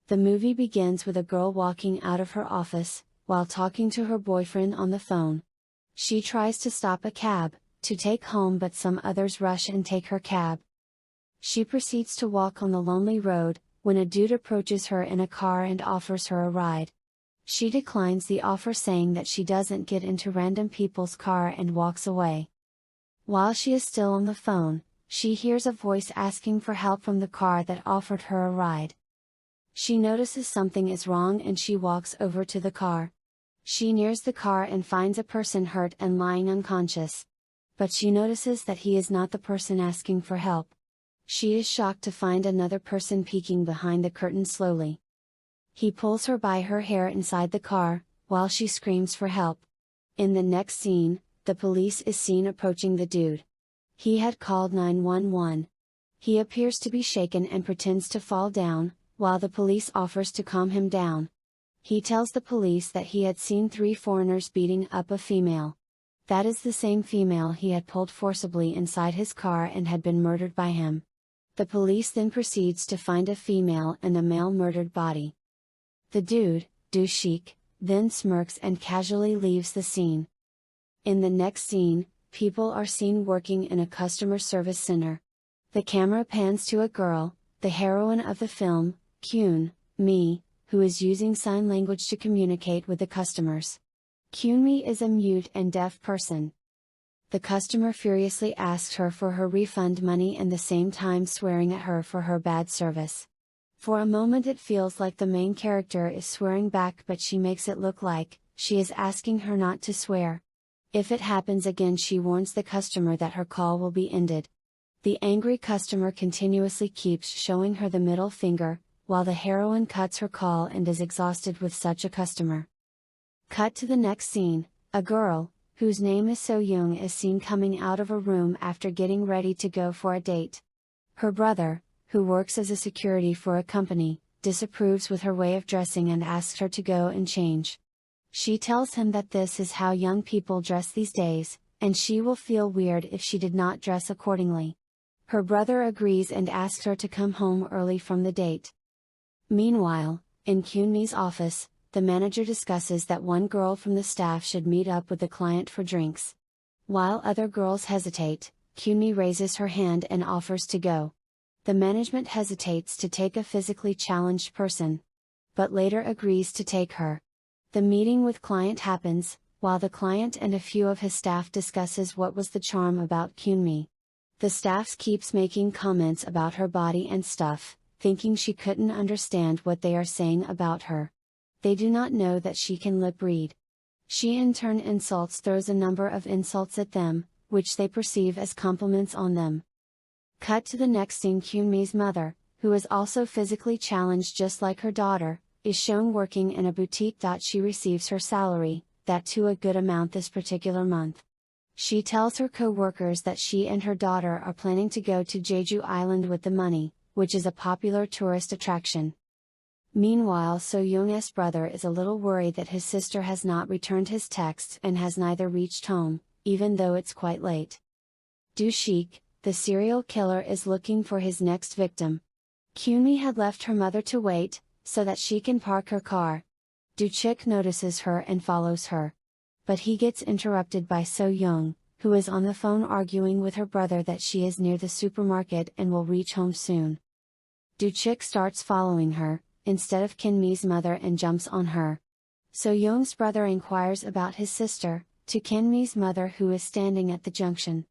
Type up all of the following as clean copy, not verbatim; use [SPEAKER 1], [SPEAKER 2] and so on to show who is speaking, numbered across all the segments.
[SPEAKER 1] The movie begins with a girl walking out of her office, while talking to her boyfriend on the phone. She tries to stop a cab, to take home, but some others rush and take her cab. She proceeds to walk on the lonely road, when a dude approaches her in a car and offers her a ride. She declines the offer, saying that she doesn't get into random people's car, and walks away. While she is still on the phone, she hears a voice asking for help from the car that offered her a ride. She notices something is wrong and she walks over to the car. She nears the car and finds a person hurt and lying unconscious. But she notices that he is not the person asking for help. She is shocked to find another person peeking behind the curtain slowly. He pulls her by her hair inside the car, while she screams for help. In the next scene, the police is seen approaching the dude. He had called 911. He appears to be shaken and pretends to fall down, while the police offers to calm him down. He tells the police that he had seen 3 foreigners beating up a female. That is the same female he had pulled forcibly inside his car and had been murdered by him. The police then proceeds to find a female and a male murdered body. The dude, Dushik, then smirks and casually leaves the scene. In the next scene, people are seen working in a customer service center. The camera pans to a girl, the heroine of the film, Kyun-mi, who is using sign language to communicate with the customers. Kyun-mi is a mute and deaf person. The customer furiously asks her for her refund money and the same time swearing at her for her bad service. For a moment it feels like the main character is swearing back, but she makes it look like she is asking her not to swear. If it happens again, she warns the customer that her call will be ended. The angry customer continuously keeps showing her the middle finger, while the heroine cuts her call and is exhausted with such a customer. Cut to the next scene, a girl, whose name is So Young, is seen coming out of a room after getting ready to go for a date. Her brother, who works as a security for a company, disapproves with her way of dressing and asks her to go and change. She tells him that this is how young people dress these days, and she will feel weird if she did not dress accordingly. Her brother agrees and asks her to come home early from the date. Meanwhile, in Kyun-mi's office, the manager discusses that one girl from the staff should meet up with the client for drinks. While other girls hesitate, Kyun-mi raises her hand and offers to go. The management hesitates to take a physically challenged person, but later agrees to take her. The meeting with client happens, while the client and a few of his staff discusses what was the charm about Kyun-mi. The staff keeps making comments about her body and stuff, thinking she couldn't understand what they are saying about her. They do not know that she can lip read. She in turn throws a number of insults at them, which they perceive as compliments on them. Cut to the next scene. Kyun-mi's mother, who is also physically challenged just like her daughter, is shown working in a boutique. She receives her salary, that to a good amount this particular month. She tells her co-workers that she and her daughter are planning to go to Jeju Island with the money, which is a popular tourist attraction. Meanwhile, So Young's brother is a little worried that his sister has not returned his texts and has neither reached home, even though it's quite late. Dushik, the serial killer, is looking for his next victim. Kyun-mi had left her mother to wait, so that she can park her car. Dushik notices her and follows her. But he gets interrupted by So Young, who is on the phone arguing with her brother that she is near the supermarket and will reach home soon. Dushik starts following her, instead of Kyun-mi's mother, and jumps on her. So Young's brother inquires about his sister, to Kyun-mi's mother, who is standing at the junction.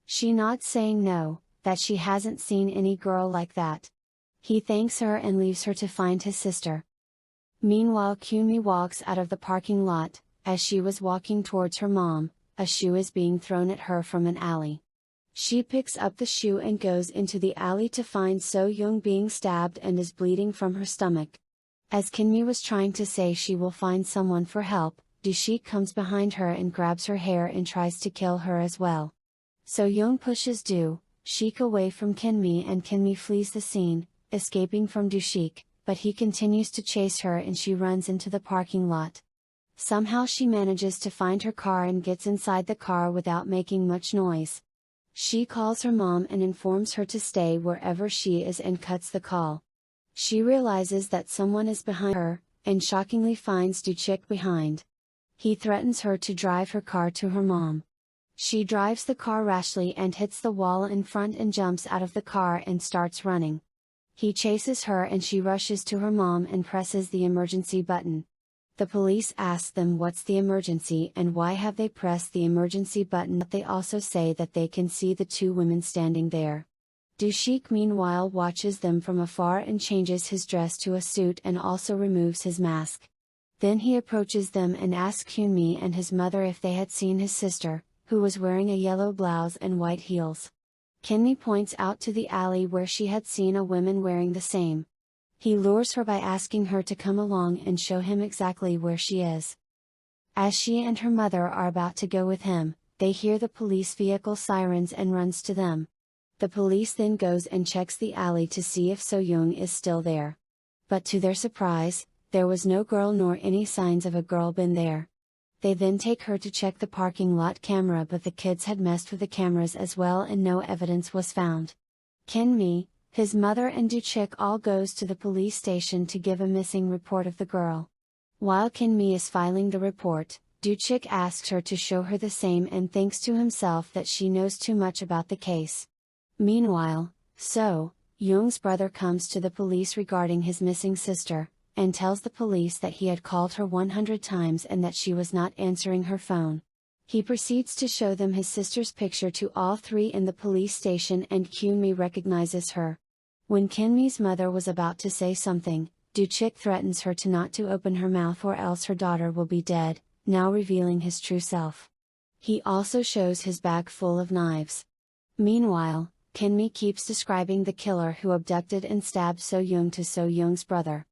[SPEAKER 1] She nods, saying no, that she hasn't seen any girl like that. He thanks her and leaves her to find his sister. Meanwhile, Kyun-mi walks out of the parking lot. As she was walking towards her mom, a shoe is being thrown at her from an alley. She picks up the shoe and goes into the alley to find So Young being stabbed and is bleeding from her stomach. As Kyun-mi was trying to say she will find someone for help, Dushik comes behind her and grabs her hair and tries to kill her as well. So Young pushes Dushik away from Kyun-mi and Kyun-mi flees the scene, escaping from Dushik, but he continues to chase her and she runs into the parking lot. Somehow she manages to find her car and gets inside the car without making much noise. She calls her mom and informs her to stay wherever she is and cuts the call. She realizes that someone is behind her, and shockingly finds Do-chik behind. He threatens her to drive her car to her mom. She drives the car rashly and hits the wall in front and jumps out of the car and starts running. He chases her and she rushes to her mom and presses the emergency button. The police ask them what's the emergency and why have they pressed the emergency button, but they also say that they can see the two women standing there. Do-shik meanwhile watches them from afar and changes his dress to a suit and also removes his mask. Then he approaches them and asks Hyunmi and his mother if they had seen his sister, who was wearing a yellow blouse and white heels. Hyunmi points out to the alley where she had seen a woman wearing the same. He lures her by asking her to come along and show him exactly where she is. As she and her mother are about to go with him, they hear the police vehicle sirens and runs to them. The police then goes and checks the alley to see if So-young is still there. But to their surprise, there was no girl nor any signs of a girl been there. They then take her to check the parking lot camera, but the kids had messed with the cameras as well and no evidence was found. Hyunmi, his mother and Do-chik all goes to the police station to give a missing report of the girl. While Hyunmi is filing the report, Do-chik asks her to show her the same and thinks to himself that she knows too much about the case. Meanwhile, So-young's brother comes to the police regarding his missing sister, and tells the police that he had called her 100 times and that she was not answering her phone. He proceeds to show them his sister's picture to all three in the police station and Hyunmi recognizes her. When Hyunmi's mother was about to say something, Do-chik threatens her to not to open her mouth or else her daughter will be dead, now revealing his true self. He also shows his bag full of knives. Meanwhile, Hyunmi keeps describing the killer who abducted and stabbed So-young to So-young's brother.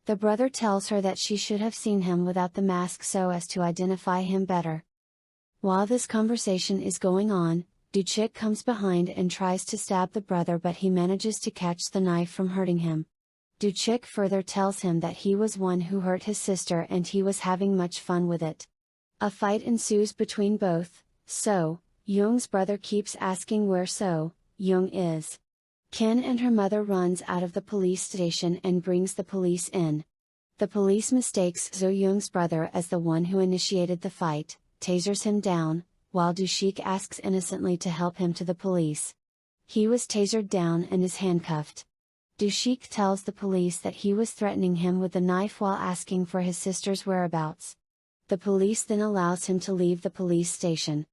[SPEAKER 1] The brother tells her that she should have seen him without the mask so as to identify him better. While this conversation is going on, Do-chik comes behind and tries to stab the brother, but he manages to catch the knife from hurting him. Do-chik further tells him that he was one who hurt his sister and he was having much fun with it. A fight ensues between both. So-young's brother keeps asking where So-young is. Ken and her mother runs out of the police station and brings the police in. The police mistakes So-young's brother as the one who initiated the fight, tasers him down, while Do-shik asks innocently to help him to the police. He was tasered down and is handcuffed. Do-shik tells the police that he was threatening him with the knife while asking for his sister's whereabouts. The police then allows him to leave the police station.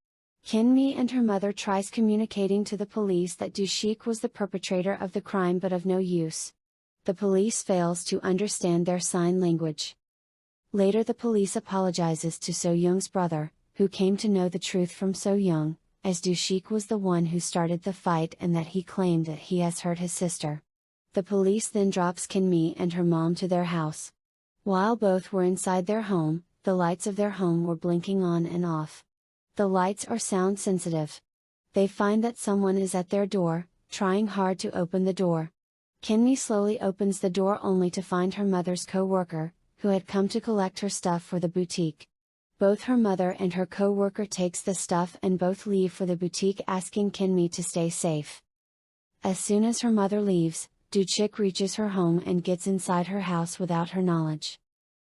[SPEAKER 1] Hyunmi and her mother tries communicating to the police that Do-shik was the perpetrator of the crime, but of no use. The police fails to understand their sign language. Later the police apologizes to So-young's brother, who came to know the truth from So-young, as Do-shik was the one who started the fight and that he claimed that he has hurt his sister. The police then drops Hyunmi and her mom to their house. While both were inside their home, the lights of their home were blinking on and off. The lights are sound sensitive. They find that someone is at their door, trying hard to open the door. Hyunmi slowly opens the door only to find her mother's co-worker, who had come to collect her stuff for the boutique. Both her mother and her co-worker takes the stuff and both leave for the boutique, asking Hyunmi to stay safe. As soon as her mother leaves, Do-chik reaches her home and gets inside her house without her knowledge.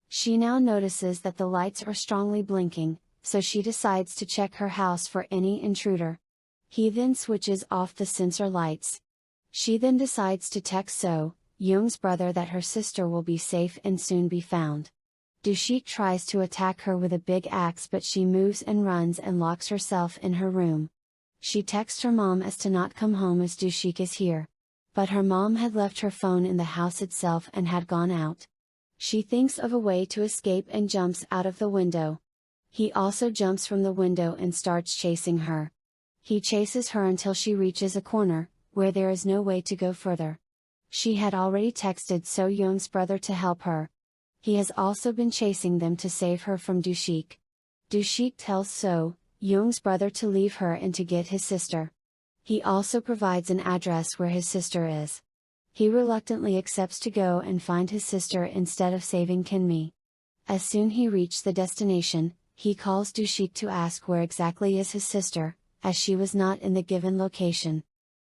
[SPEAKER 1] She now notices that the lights are strongly blinking, so she decides to check her house for any intruder. He then switches off the sensor lights. She then decides to text So-young's brother that her sister will be safe and soon be found. Do-shik tries to attack her with a big axe, but she moves and runs and locks herself in her room. She texts her mom as to not come home as Do-shik is here. But her mom had left her phone in the house itself and had gone out. She thinks of a way to escape and jumps out of the window. He also jumps from the window and starts chasing her. He chases her until she reaches a corner, where there is no way to go further. She had already texted So-young's brother to help her. He has also been chasing them to save her from Do-shik. Do-shik tells So-young's brother to leave her and to get his sister. He also provides an address where his sister is. He reluctantly accepts to go and find his sister instead of saving Hyunmi. As soon he reaches the destination, he calls Do-shik to ask where exactly is his sister, as she was not in the given location.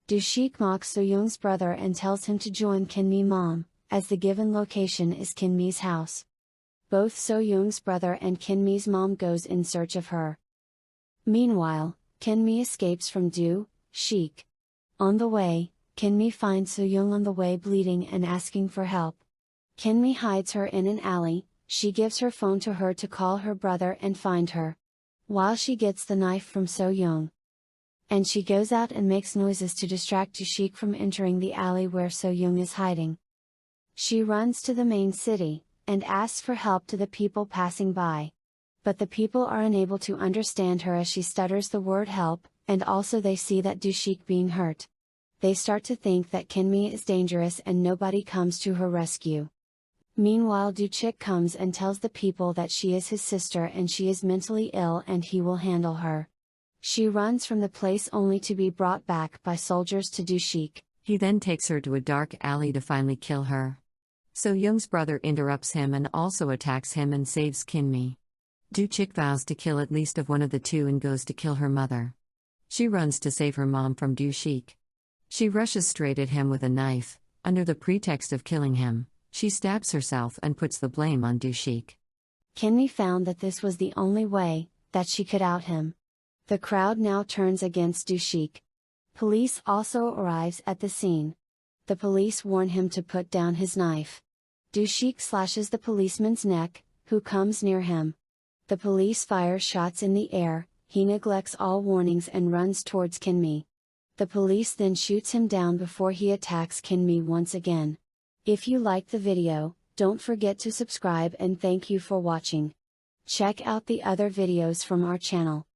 [SPEAKER 1] Do-shik mocks So-young's brother and tells him to join Hyunmi's mom, as the given location is Kinmi's house. Both So-young's brother and Kinmi's mom goes in search of her. Meanwhile, Kinmi escapes from Do-shik. On the way, Kinmi finds So-young on the way bleeding and asking for help. Kinmi hides her in an alley. She gives her phone to her to call her brother and find her. While she gets the knife from So-young. And she goes out and makes noises to distract Do-shik from entering the alley where So-young is hiding. She runs to the main city, and asks for help to the people passing by. But the people are unable to understand her as she stutters the word help, and also they see that Do-shik being hurt. They start to think that Kinmi is dangerous and nobody comes to her rescue. Meanwhile, Do-shik comes and tells the people that she is his sister and she is mentally ill and he will handle her. She runs from the place only to be brought back by soldiers to Do-shik.
[SPEAKER 2] He then takes her to a dark alley to finally kill her. So-young's brother interrupts him and also attacks him and saves Kinmi. Do-shik vows to kill at least of one of the two and goes to kill her mother. She runs to save her mom from Do-shik. She rushes straight at him with a knife. Under the pretext of killing him, she stabs herself and puts the blame on Do-shik.
[SPEAKER 1] Kinmi found that this was the only way that she could out him. The crowd now turns against Do-shik. Police also arrives at the scene. The police warn him to put down his knife. Do-shik slashes the policeman's neck, who comes near him. The police fire shots in the air. He neglects all warnings and runs towards Kinmi. The police then shoots him down before he attacks Kinmi once again. If you liked the video, don't forget to subscribe and thank you for watching. Check out the other videos from our channel.